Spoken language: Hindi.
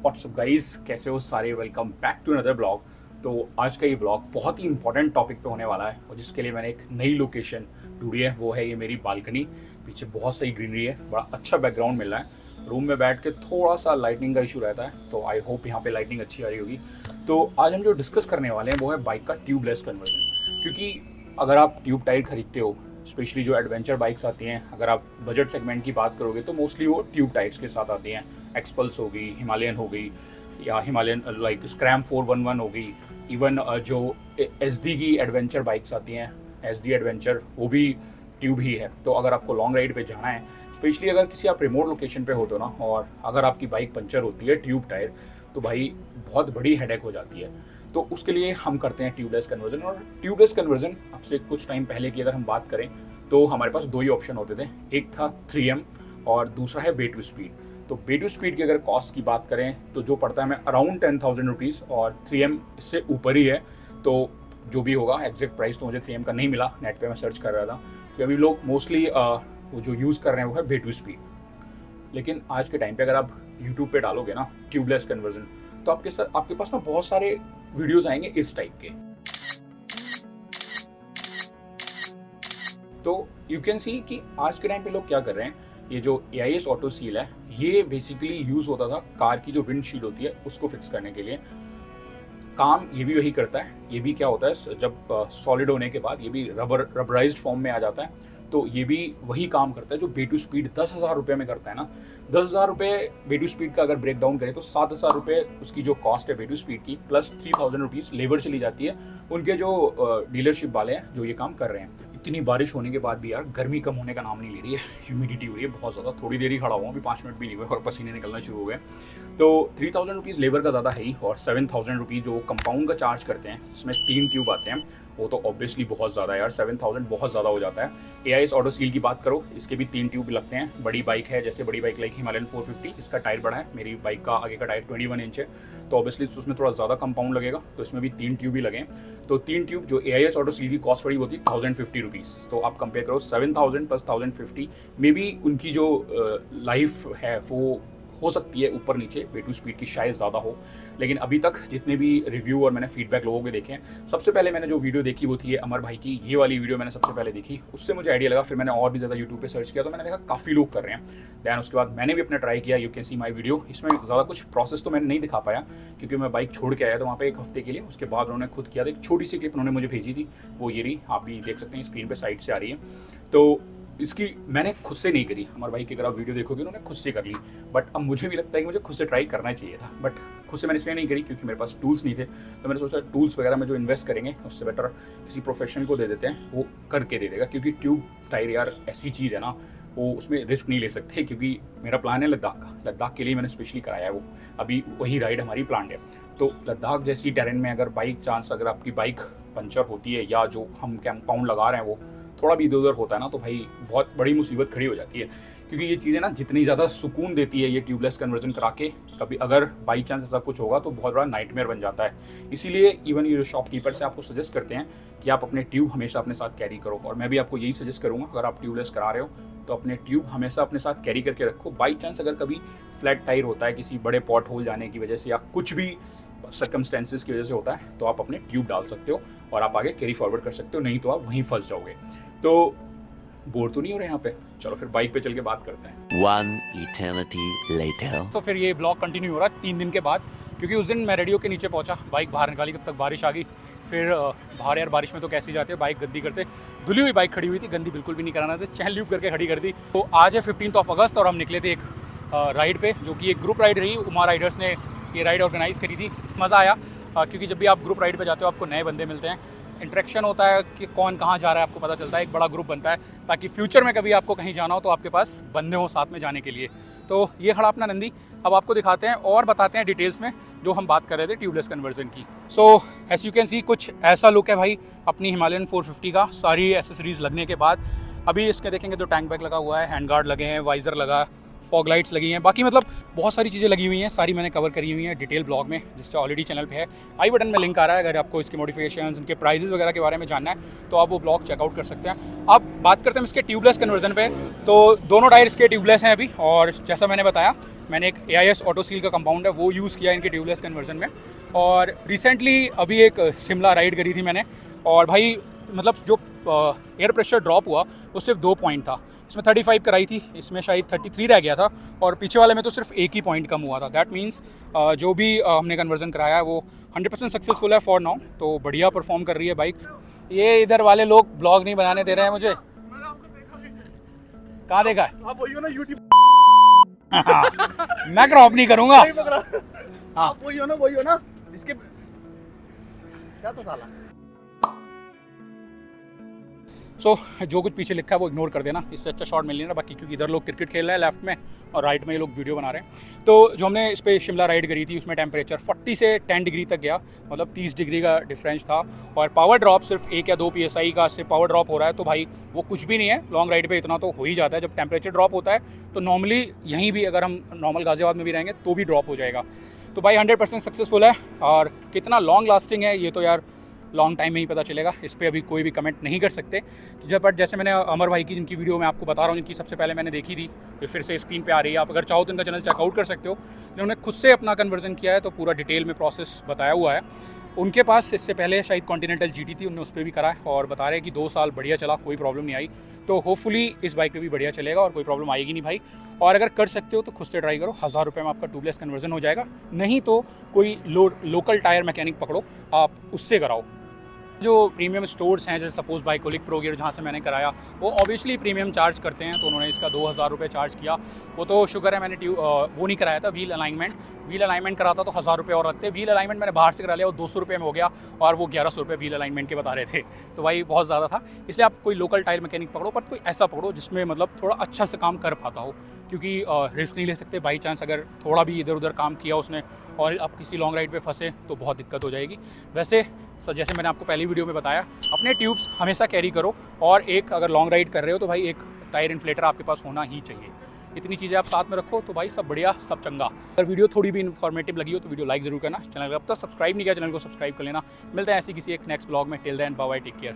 व्हाट्सअप गाइस, कैसे हो सारे। Welcome back to another blog. तो आज का ये ब्लॉग बहुत ही इंपॉर्टेंट टॉपिक पे होने वाला है और जिसके लिए मैंने एक नई लोकेशन ढूंढी है। वो है ये मेरी बालकनी। पीछे बहुत सही ग्रीनरी है, बड़ा अच्छा बैकग्राउंड मिल रहा है। रूम में बैठ के थोड़ा सा लाइटनिंग का इशू रहता है, तो आई होप यहाँ पे लाइटनिंग अच्छी आ रही होगी। तो आज हम जो डिस्कस करने वाले हैं वो है बाइक का ट्यूबलेस कन्वर्जन। क्योंकि अगर आप ट्यूब टाइर खरीदते हो, स्पेशली जो एडवेंचर बाइक्स आती हैं, अगर आप बजट सेगमेंट की बात करोगे तो मोस्टली वो ट्यूब टाइर्स के साथ आती हैं। एक्सपल्स हो गई, हिमालयन हो गई, या हिमालयन लाइक स्क्रैम 411 हो गई। इवन जो एसडी की एडवेंचर बाइक्स आती हैं, एसडी एडवेंचर, वो भी ट्यूब ही है। तो अगर आपको लॉन्ग राइड पे जाना है, स्पेशली अगर किसी आप रिमोट लोकेशन पे होते हो ना, और अगर आपकी बाइक पंचर होती है ट्यूब टायर, तो भाई बहुत बड़ी हेडेक हो जाती है। तो उसके लिए हम करते हैं ट्यूबलेस कन्वर्जन। और ट्यूबलेस कन्वर्जन अब से कुछ टाइम पहले की अगर हम बात करें तो हमारे पास दो ही ऑप्शन होते थे। एक था 3M और दूसरा है वे टू स्पीड। तो वे टू स्पीड की अगर कॉस्ट की बात करें तो जो पड़ता है हमें अराउंड 10,000 रुपीज़, और 3M इससे ऊपर ही है। तो जो भी होगा एग्जैक्ट प्राइस तो मुझे 3M का नहीं मिला, नेट पे मैं सर्च कर रहा था कि अभी लोग मोस्टली वो जो यूज़ कर रहे हैं वो है वे टू स्पीड। लेकिन आज के टाइम पे अगर आप यूट्यूब पे डालोगे ना ट्यूबलेस कन्वर्जन, तो आपके पास ना बहुत सारे वीडियोस आएंगे इस टाइप के। तो यू कैन सी कि आज के टाइम पे लोग क्या कर रहे हैं। ये जो AIS ऑटो सील है, ये बेसिकली यूज होता था कार की जो विंडशील्ड होती है उसको फिक्स करने के लिए। काम ये भी वही करता है। ये भी क्या होता है, जब सॉलिड होने के बाद ये भी रबराइज्ड फॉर्म में आ जाता है। तो ये भी वही काम करता है जो वे टू स्पीड 10,000 रुपये में करता है ना। 10,000 रुपये वे टू स्पीड का अगर ब्रेक डाउन करें तो 7,000 रुपये उसकी जो कॉस्ट है वे टू स्पीड की, प्लस 3,000 रुपीज़ लेबर चली जाती है उनके जो डीलरशिप वाले हैं जो ये काम कर रहे हैं। इतनी बारिश होने के बाद भी यार गर्मी कम होने का नाम नहीं ले रही है। ह्यूमिडिटी हो रही है बहुत ज़्यादा। थोड़ी देर ही खड़ा हुआ, अभी 5 मिनट भी नहीं हुए और पसीने निकलना शुरू हो गए। तो 3,000 रुपीज़ लेबर का ज़्यादा है ही, और 7,000 रुपीज़ जो कंपाउंड का चार्ज करते हैं जिसमें 3 ट्यूब आते हैं, वो तो ऑब्वियसली बहुत ज़्यादा है यार। 7,000 बहुत ज़्यादा हो जाता है। AIS ऑटो सील की बात करो, इसके भी 3 ट्यूब लगते हैं। बड़ी बाइक है, जैसे बड़ी बाइक लाइक हिमालयन 450 जिसका टायर बड़ा है, मेरी बाइक का आगे का टायर 21 इंच है, तो ऑब्वियसली उसमें थोड़ा ज़्यादा कंपाउंड लगेगा, तो इसमें भी 3 ट्यूब ही लगे। तो 3 ट्यूब जो AIS ऑटो सील की कॉस्ट पड़ी होती है 1,050 रुपीज़। तो आप कंपेयर करो 7,000 प्लस 1,050, मे बी उनकी जो लाइफ है वो हो सकती है ऊपर नीचे, वे टू स्पीड की शायद ज़्यादा हो। लेकिन अभी तक जितने भी रिव्यू और मैंने फीडबैक लोगों के देखे हैं, सबसे पहले मैंने जो वीडियो देखी वो थी अमर भाई की। ये वाली वीडियो मैंने सबसे पहले देखी, उससे मुझे आइडिया लगा। फिर मैंने और भी ज़्यादा यूट्यूब पे सर्च किया तो मैंने देखा काफ़ी लोग कर रहे हैं। दैन उसके बाद मैंने भी अपना ट्राई किया। You can C my video. इसमें ज़्यादा कुछ प्रोसेस तो मैंने नहीं दिखा पाया क्योंकि मैं बाइक छोड़ के आया था वहाँ पर 1 हफ्ते के लिए। उसके बाद उन्होंने खुद किया था। एक छोटी सी क्लिप उन्होंने मुझे भेजी थी, वो ये रही, आप भी देख सकते हैं स्क्रीन पर साइड से आ रही है। तो इसकी मैंने खुद से नहीं करी। हमारे भाई की अगर आप वीडियो देखोगे उन्होंने खुद से कर ली, बट अब मुझे भी लगता है कि मुझे खुद से ट्राई करना चाहिए था। बट खुद से मैंने इसलिए नहीं करी क्योंकि मेरे पास टूल्स नहीं थे। तो मैंने सोचा टूल्स वगैरह में जो इन्वेस्ट करेंगे उससे बेटर किसी प्रोफेशनल को दे देते हैं, वो करके दे देगा। क्योंकि ट्यूब टायर यार ऐसी चीज़ है ना, वो उसमें रिस्क नहीं ले सकते। क्योंकि मेरा प्लान है लद्दाख का, लद्दाख के लिए मैंने स्पेशली कराया है वो। अभी वही राइड हमारी प्लान है। तो लद्दाख जैसी टेरेन में अगर बाइक चांस अगर आपकी बाइक पंचर होती है या जो हम कंपाउंड लगा रहे हैं वो थोड़ा भी इधर उधर होता है ना, तो भाई बहुत बड़ी मुसीबत खड़ी हो जाती है। क्योंकि ये चीज़ें ना जितनी ज़्यादा सुकून देती है ये ट्यूबलेस कन्वर्जन करा के, कभी अगर बाई चांस ऐसा कुछ होगा तो बहुत बड़ा नाइटमेयर बन जाता है। इसीलिए इवन ये शॉपकीपर से आपको सजेस्ट करते हैं कि आप अपने ट्यूब हमेशा अपने साथ कैरी करो। और मैं भी आपको यही सजेस्ट करूँगा, अगर आप ट्यूबलेस करा रहे हो तो अपने ट्यूब हमेशा अपने साथ कैरी करके रखो। बाई चांस अगर कभी फ्लैट टायर होता है किसी बड़े पॉट होल जाने की वजह से या कुछ भी सर्कमस्टेंसेस की वजह से होता है, तो आप अपने ट्यूब डाल सकते हो और आप आगे कैरी फॉरवर्ड कर सकते हो। नहीं तो आप वहीं फंस जाओगे। तो बोर तो नहीं हो रहे यहाँ पे? चलो फिर बाइक पे चल के बात करते हैं। One eternity later. तो फिर ये ब्लॉग कंटिन्यू हो रहा है 3 दिन के बाद, क्योंकि उस दिन मैं रेडियो के नीचे पहुँचा, बाइक बाहर निकाली, तब तक बारिश आ गई। फिर बाहर यार बारिश में तो कैसी जाते हैं, बाइक गंदी करते। धुली हुई बाइक खड़ी हुई थी, गंदी बिल्कुल भी नहीं कराना था, चैन ल्यूब करके खड़ी कर दी। तो आज है 15 अगस्त और हम निकले थे एक राइड पे, जो कि एक ग्रुप राइड रही। उमा राइडर्स ने ये राइड ऑर्गेनाइज़ करी थी। मज़ा आया क्योंकि जब भी आप ग्रुप राइड पे जाते हो आपको नए बंदे मिलते हैं, इंटरेक्शन होता है कि कौन कहाँ जा रहा है आपको पता चलता है, एक बड़ा ग्रुप बनता है ताकि फ्यूचर में कभी आपको कहीं जाना हो तो आपके पास बंदे हो साथ में जाने के लिए। तो ये खड़ा अपना नंदी। अब आपको दिखाते हैं और बताते हैं डिटेल्स में जो हम बात कर रहे थे ट्यूबलेस कन्वर्जन की। So as you can see कुछ ऐसा लुक है भाई अपनी हिमालयन 450 का, सारी एसेसरीज लगने के बाद। अभी इसके देखेंगे तो टैंक बैग लगा हुआ है, हैंड गार्ड लगे हैं, वाइज़र लगा, फॉग लाइट्स लगी हैं, बाकी मतलब बहुत सारी चीज़ें लगी हुई हैं। सारी मैंने कवर करी हुई हैं डिटेल ब्लॉग में, जिसका ऑलरेडी चैनल पे है। आई बटन में लिंक आ रहा है, अगर आपको इसके मॉडिफिकेशंस, इनके प्राइजेस वगैरह के बारे में जानना है तो आप वो ब्लॉग चेकआउट कर सकते हैं। अब बात करते हैं इसके ट्यूबलेस कन्वर्जन पे। तो दोनों टायर इसके ट्यूबलेस हैं अभी, और जैसा मैंने बताया मैंने एक AIS ऑटो सील का कंपाउंड है वो यूज़ किया इनके ट्यूबलेस कन्वर्जन में। और रिसेंटली अभी एक शिमला राइड करी थी मैंने, और भाई मतलब जो एयर प्रेशर ड्रॉप हुआ वो सिर्फ 2 पॉइंट था। इसमें 35 कराई थी, इसमें शायद 33 रह गया था, और पीछे वाले में तो सिर्फ 1 ही पॉइंट कम हुआ था। दैट मीन्स जो भी हमने कन्वर्जन कराया है वो 100% सक्सेसफुल है फॉर नाउ। तो बढ़िया परफॉर्म कर रही है बाइक। ये इधर वाले लोग ब्लॉग नहीं बनाने दे रहे हैं मुझे। कहाँ देखा है? आप वही हो ना यूट्यूब। मैं क्रॉप नहीं करूँगा। हाँ आप वही हो ना जिसके क्या तो साला। सो जो कुछ पीछे लिखा है वो इग्नोर कर देना, इससे अच्छा शॉट मिल नहीं रहा बाकी, क्योंकि इधर लोग क्रिकेट खेल रहे हैं लेफ्ट में और राइट में ये लोग वीडियो बना रहे हैं। तो जो हमने इस पर शिमला राइड करी थी उसमें टेम्परेचर 40 से 10 डिग्री तक गया, मतलब 30 डिग्री का डिफरेंस था। और पावर ड्रॉप सिर्फ 1 या 2 PSI का सिर्फ पावर ड्रॉप हो रहा है, तो भाई वो कुछ भी नहीं है। लॉन्ग राइड पर इतना तो हो ही जाता है। जब टेम्परेचर ड्रॉप होता है तो नॉर्मली यहीं भी अगर हम नॉर्मल गाजियाबाद में भी रहेंगे तो भी ड्रॉप हो जाएगा। तो भाई 100% सक्सेसफुल है। और कितना लॉन्ग लास्टिंग है ये तो यार लॉन्ग टाइम में ही पता चलेगा, इस पर अभी कोई भी कमेंट नहीं कर सकते। जब बट जैसे मैंने अमर भाई की जिनकी वीडियो मैं आपको बता रहा हूँ, जिनकी सबसे पहले मैंने देखी थी, ये फिर से स्क्रीन पे आ रही है, आप अगर चाहो तो इनका चैनल चेकआउट कर सकते हो। इन्होंने खुद से अपना कन्वर्जन किया है, तो पूरा डिटेल में प्रोसेस बताया हुआ है। उनके पास इससे पहले शायद कॉन्टिनेंटल GT थी, उन्होंने उस पर भी करा है और बता रहे हैं कि 2 साल बढ़िया चला, कोई प्रॉब्लम नहीं आई। तो होपफुली इस बाइक पे भी बढ़िया चलेगा और कोई प्रॉब्लम आएगी नहीं भाई। और अगर कर सकते हो तो खुद से ट्राई करो, 1000 रुपये में आपका ट्यूबलेस कन्वर्जन हो जाएगा। नहीं तो कोई लोकल टायर मैकेनिक पकड़ो, आप उससे कराओ। जो प्रीमियम स्टोर्स हैं जैसे suppose bike colic pro gear जहाँ से मैंने कराया, वो ऑब्वियसली प्रीमियम चार्ज करते हैं, तो उन्होंने इसका 2000 रुपये चार्ज किया। वो तो शुक्र है मैंने वो नहीं कराया था व्हील अलाइनमेंट कराता तो 1000 रुपये और रखते। व्हील अलाइनमेंट मैंने बाहर से करा लिया, वो 200 रुपये में हो गया, और वो 1100 रुपये व्हील अलाइनमेंट के बता रहे थे। तो भाई बहुत ज़्यादा था, इसलिए आप कोई लोकल टायर मैकेनिक पकड़ो, पर कोई ऐसा पकड़ो जिसमें मतलब थोड़ा अच्छा से काम कर पाता हो, क्योंकि रिस्क नहीं ले सकते। बाई चांस अगर थोड़ा भी इधर उधर काम किया उसने और आप किसी लॉन्ग राइड पे फंसे तो बहुत दिक्कत हो जाएगी। वैसे जैसे मैंने आपको पहली वीडियो में बताया, अपने ट्यूब्स हमेशा कैरी करो, और एक अगर लॉन्ग राइड कर रहे हो तो भाई एक टायर इन्फ्लेटर आपके पास होना ही चाहिए। इतनी चीज़ें आप साथ में रखो तो भाई सब बढ़िया, सब चंगा। अगर वीडियो थोड़ी भी इन्फॉर्मेटिव लगी हो तो वीडियो लाइक जरूर करना। चैनल अब तक सब्सक्राइब नहीं किया, चैनल को सब्सक्राइब कर लेना। मिलते हैं ऐसी किसी एक नेक्स्ट ब्लॉग में। Till then bye bye, take care.